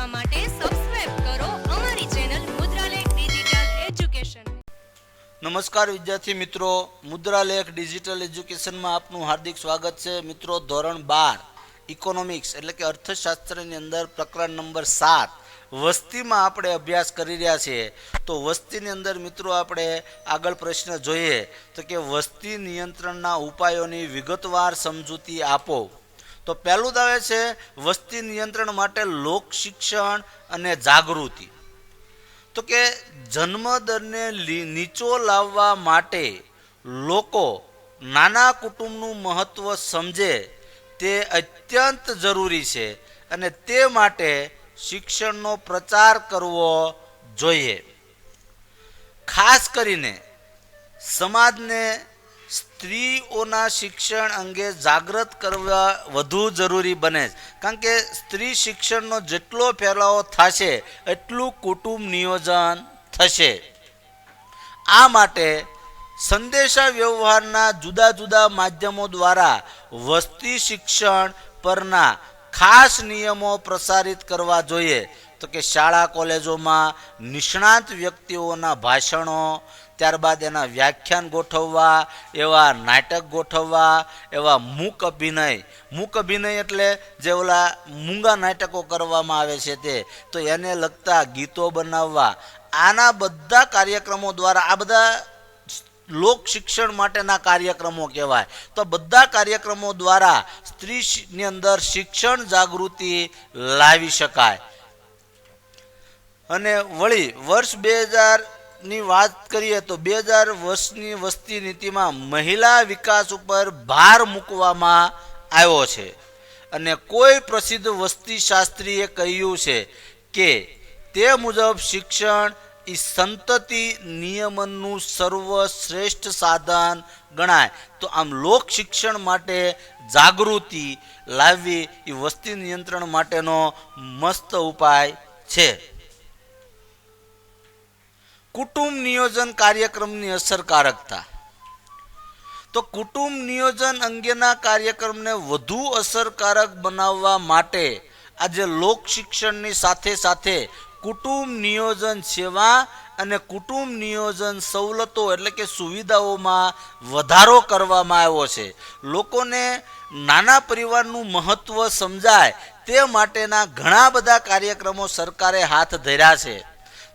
જોવા માટે સબસ્ક્રાઇબ કરો અમારી ચેનલ મુદ્રાલેખ ડિજિટલ એજ્યુકેશન। નમસ્કાર વિદ્યાર્થી મિત્રો, મુદ્રાલેખ ડિજિટલ એજ્યુકેશનમાં આપનું હાર્દિક સ્વાગત છે। મિત્રો, ધોરણ 12 ઇકોનોમિક્સ એટલે કે અર્થશાસ્ત્રની અંદર પ્રકરણ નંબર 7 વસ્તીમાં આપણે અભ્યાસ કરી રહ્યા છીએ। તો વસ્તીની અંદર મિત્રો આપણે આગળ પ્રશ્ન જોઈએ તો કે વસ્તી નિયંત્રણના ઉપાયોની વિગતવાર સમજૂતી આપો। તો પહેલું આવે છે વસ્તી નિયંત્રણ માટે લોક શિક્ષણ અને જાગૃતિ। તો કે જન્મદરને નીચો લાવવા માટે લોકો નાના કુટુંબનું મહત્ત્વ સમજે તે અત્યંત જરૂરી છે અને તે માટે શિક્ષણનો પ્રચાર કરવો જોઈએ। ખાસ કરીને સમાજને સ્ત્રીઓના શિક્ષણ અંગે જાગૃત કરવા વધુ જરૂરી બને છે, કારણ કે સ્ત્રી શિક્ષણનો જેટલો ફેલાવો થશે એટલું કુટુંબ નિયોજન થશે। આ માટે સંદેશા વ્યવહારના જુદા જુદા માધ્યમો દ્વારા વસ્તી શિક્ષણ પરના ખાસ નિયમો પ્રસારિત કરવા જોઈએ। તો કે શાળા કોલેજોમાં નિષ્ણાત વ્યક્તિઓના ભાષણો, ત્યારબાદ એના વ્યાખ્યાન ગોઠવવા, એવા નાટક ગોઠવવા, એવા મૂક અભિનય એટલે જે ઓલા મૂંગા નાટકો કરવામાં આવે છે તે, તો એને લગતા ગીતો બનાવવા, આના બધા કાર્યક્રમો દ્વારા આ બધા લોક શિક્ષણ માટેના કાર્યક્રમો કહેવાય। તો બધા કાર્યક્રમો દ્વારા સ્ત્રીની અંદર શિક્ષણ જાગૃતિ લાવી શકાય। અને વળી વર્ષ 2000ની વાત કરીએ તો 2000 વર્ષની વસ્તી નીતિમાં મહિલા વિકાસ ઉપર ભાર મૂકવામાં આવ્યો છે અને કોઈ પ્રસિદ્ધ વસ્તી શાસ્ત્રીએ કહ્યું છે કે તે મુજબ શિક્ષણ એ સંતતિ નિયમનનું સર્વશ્રેષ્ઠ સાધન ગણાય। તો આમ લોક શિક્ષણ માટે જાગૃતિ લાવવી એ વસ્તી નિયંત્રણ માટેનો મસ્ત ઉપાય છે। કુટુંબ નિયોજન કાર્યક્રમની અસરકારકતા। તો કુટુંબ નિયોજન અંગેના કાર્યક્રમને વધુ અસરકારક બનાવવા માટે આજે લોક શિક્ષણની સાથે સાથે કુટુંબ નિયોજન સેવા અને કુટુંબ નિયોજન સવલતો એટલે કે સુવિધાઓમાં વધારો કરવામાં આવ્યો છે। લોકોને નાના પરિવારનું મહત્ત્વ સમજાય તે માટેના ઘણા બધા કાર્યક્રમો સરકારે હાથ ધર્યા છે।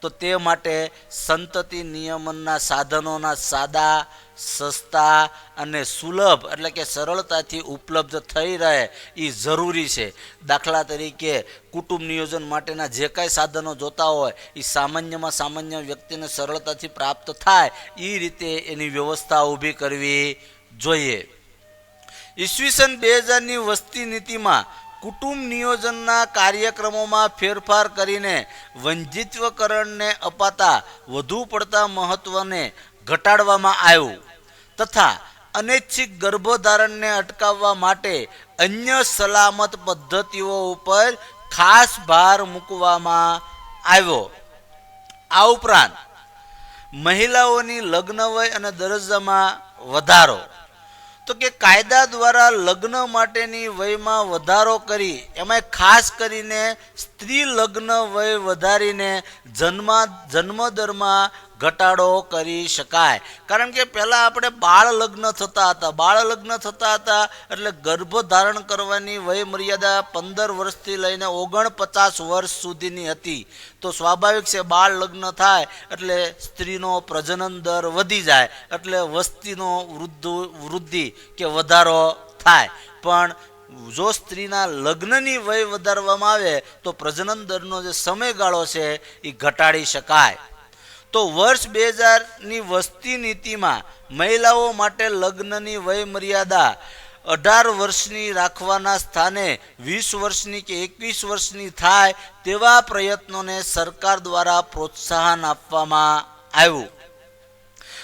તો તે માટે સંતતિ નિયમનના સાધનોના સાદા, સસ્તા અને સુલભ એટલે કે સરળતાથી ઉપલબ્ધ થઈ રહે એ જરૂરી છે। દાખલા તરીકે કુટુંબ નિયોજન માટેના જે કાંઈ સાધનો જોતા હોય એ સામાન્યમાં સામાન્ય વ્યક્તિને સરળતાથી પ્રાપ્ત થાય એ રીતે એની વ્યવસ્થા ઊભી કરવી જોઈએ। ઈસવીસન 2000ની વસ્તી નીતિમાં કુટુંબ નિયોજનના કાર્યક્રમોમાં ફેરફાર કરીને વંજિત્વકરણને અપાતા વધુ પડતા મહત્ત્વને ઘટાડવામાં આવ્યું તથા અનૈચ્છિક ગર્ભધારણને અટકાવવા માટે અન્ય સલામત પદ્ધતિઓ ઉપર ખાસ ભાર મૂકવામાં આવ્યો। આ ઉપરાંત મહિલાઓની લગ્ન વય અને દરજ્જામાં વધારો। તો કે કાયદા દ્વારા લગ્ન માટેની વયમાં વધારો કરી એમાં ખાસ કરીને સ્ત્રી લગ્ન વય વધારીને જન્મદરમાં ઘટાડો કરી શકાય। કારણ કે પહેલાં આપણે બાળ લગ્ન થતા હતા એટલે ગર્ભધારણ કરવાની વય મર્યાદા 15 વર્ષથી લઈને 49 વર્ષ સુધીની હતી। તો સ્વાભાવિક છે બાળ લગ્ન થાય એટલે સ્ત્રીનો પ્રજનન દર વધી જાય એટલે વસ્તીનો વૃદ્ધિ કે વધારો થાય। પણ જો સ્ત્રીના લગ્નની વય વધારવામાં આવે તો પ્રજનન દરનો જે સમયગાળો છે એ ઘટાડી શકાય। તો વર્ષ 2000ની વસ્તી નીતિમાં મહિલાઓ માટે લગ્નની વય મર્યાદા 18 વર્ષની રાખવાના સ્થાને 20 વર્ષની કે 21 વર્ષની થાય તેવા પ્રયત્નોને સરકાર દ્વારા પ્રોત્સાહન આપવામાં આવ્યું।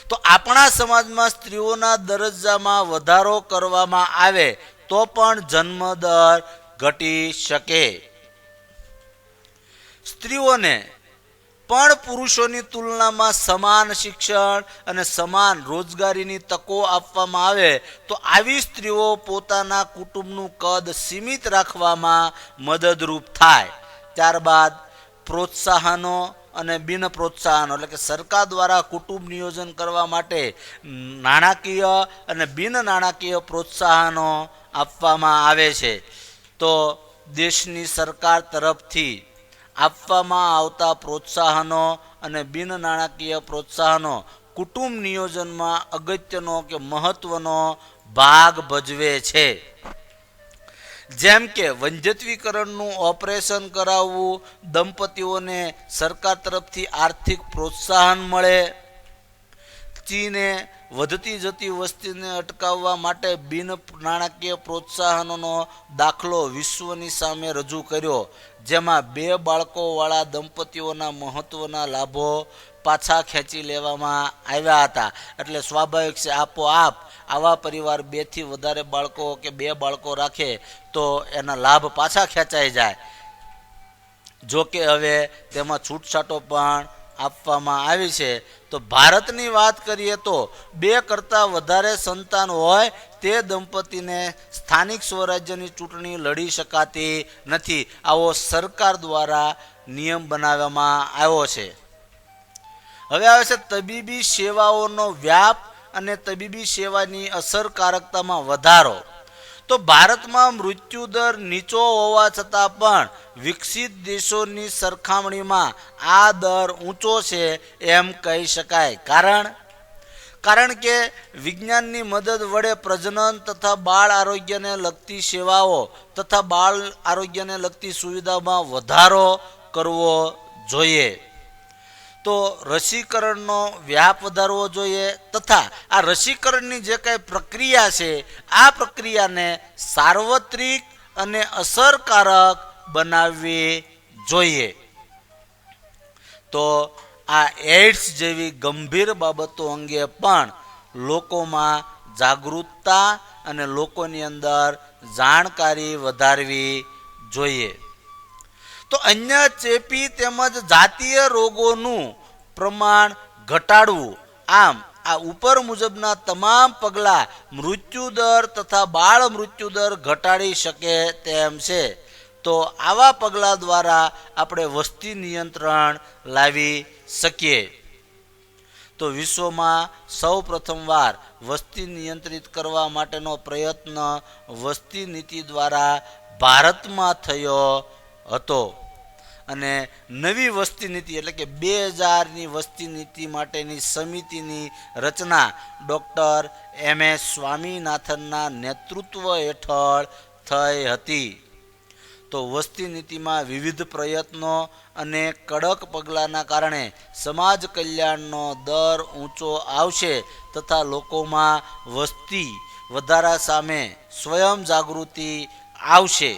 તો આપણા સમાજમાં સ્ત્રીઓના દરજ્જામાં વધારો કરવામાં આવે તો પણ જન્મદર ઘટી શકે। સ્ત્રીઓને પણ પુરુષોની તુલનામાં સમાન શિક્ષણ અને સમાન રોજગારીની તકો આપવામાં આવે તો આવી સ્ત્રીઓ પોતાના કુટુંબનું કદ સીમિત રાખવામાં મદદરૂપ થાય। ત્યારબાદ પ્રોત્સાહનો અને બિન પ્રોત્સાહનો એટલે કે સરકાર દ્વારા કુટુંબ નિયોજન કરવા માટે નાણાકીય અને બિન નાણાકીય પ્રોત્સાહનો આપવામાં આવે છે. તો દેશની સરકાર તરફથી આપવામાં આવતા પ્રોત્સાહનો અને બિન નાણાકીય પ્રોત્સાહનો કુટુંબ નિયોજનમાં અગત્યનો કે મહત્વનો ભાગ ભજવે છે. જેમ કે વંધ્યત્વીકરણનું ઓપરેશન કરાવવું, દંપતીઓને સરકાર તરફથી આર્થિક પ્રોત્સાહન મળે. ચીને વધતી જતી વસ્તીને અટકાવવા માટે બિન નાણાકીય પ્રોત્સાહનોનો દાખલો વિશ્વની સામે રજૂ કર્યો, જેમાં 2 બાળકોવાળા દંપતીઓના મહત્વના લાભો પાછા ખેંચી લેવામાં આવ્યા હતા. એટલે સ્વાભાવિક છે, આપોઆપ આવા પરિવાર 2 થી વધારે બાળકો કે 2 બાળકો રાખે તો એના લાભ પાછા ખેંચાઈ જાય. જો કે હવે તેમાં છૂટછાટો પણ આપવામાં આવી છે. તો ભારતની વાત કરીએ તો 2 કરતાં વધારે સંતાન હોય તે દંપતીને સ્થાનિક સ્વરાજ્યની ચૂંટણી લડી શકાતી નથી. આવો સરકાર દ્વારા નિયમ બનાવવામાં આવ્યો છે. હવે આવે છે તબીબી સેવાઓનો વ્યાપ અને તબીબી સેવાની અસરકારકતામાં વધારો. તો ભારતમાં મૃત્યુદર નીચો હોવા છતાં પણ વિકસિત દેશોની સરખામણીમાં આ દર ઊંચો છે એમ કહી શકાય. કારણ કે વિજ્ઞાનની મદદ વડે પ્રજનન તથા બાળ આરોગ્યને લગતી સેવાઓ તથા બાળ આરોગ્યને લગતી સુવિધામાં વધારો કરવો જોઈએ. તો રસીકરણનો વ્યાપ વધારવો જોઈએ તથા આ રસીકરણની જે કાંઈ પ્રક્રિયા છે આ પ્રક્રિયાને સાર્વત્રિક અને અસરકારક બનાવવી જોઈએ. તો આ એઇડ્સ જેવી ગંભીર બાબતો અંગે પણ લોકોમાં જાગૃતતા અને લોકોની અંદર જાણકારી વધારવી જોઈએ. તો અન્ય ચેપી તેમજ જાતીય રોગોનું પ્રમાણ ઘટાડવું. આમ આ ઉપર મુજબના તમામ પગલાં મૃત્યુદર તથા બાળ મૃત્યુદર ઘટાડી શકે તેમ છે. તો આવા પગલાં દ્વારા આપણે વસ્તી નિયંત્રણ લાવી શકીએ. તો વિશ્વમાં સૌ પ્રથમવાર વસ્તી નિયંત્રિત કરવા માટેનો પ્રયત્ન વસ્તી નીતિ દ્વારા ભારતમાં થયો હતો. અને નવી વસ્તી નીતિ એટલે કે 2000ની વસ્તી નીતિ માટેની સમિતિની રચના ડૉક્ટર MS સ્વામીનાથનના નેતૃત્વ હેઠળ થઈ હતી. તો વસ્તી નીતિમાં વિવિધ પ્રયત્નો અને કડક પગલાંના કારણે સમાજ કલ્યાણનો દર ઊંચો આવશે તથા લોકોમાં વસ્તી વધારા સામે સ્વયં જાગૃતિ આવશે,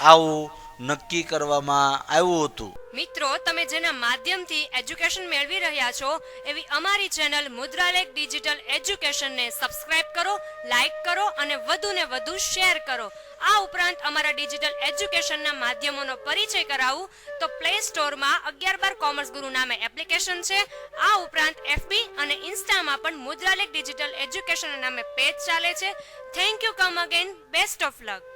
આવું નક્કી કરવામાં આવ્યું હતું. મિત્રો, તમે જેના માધ્યમથી એજ્યુકેશન મેળવી રહ્યા છો એવી અમારી ચેનલ મુદ્રાલેખ ડિજિટલ એજ્યુકેશનને સબસ્ક્રાઇબ કરો, લાઇક કરો અને વધુને વધુ શેર કરો. આ ઉપરાંત અમારા ડિજિટલ એજ્યુકેશનના માધ્યમોનો પરિચય કરાવું તો પ્લે સ્ટોરમાં 11/12 કોમર્સ ગુરુ નામે એપ્લિકેશન છે. આ ઉપરાંત FB અને ઇન્સ્ટામાં પણ મુદ્રાલેખ ડિજિટલ એજ્યુકેશન નામે પેજ ચાલે છે. Thank you. Come again. Best of luck.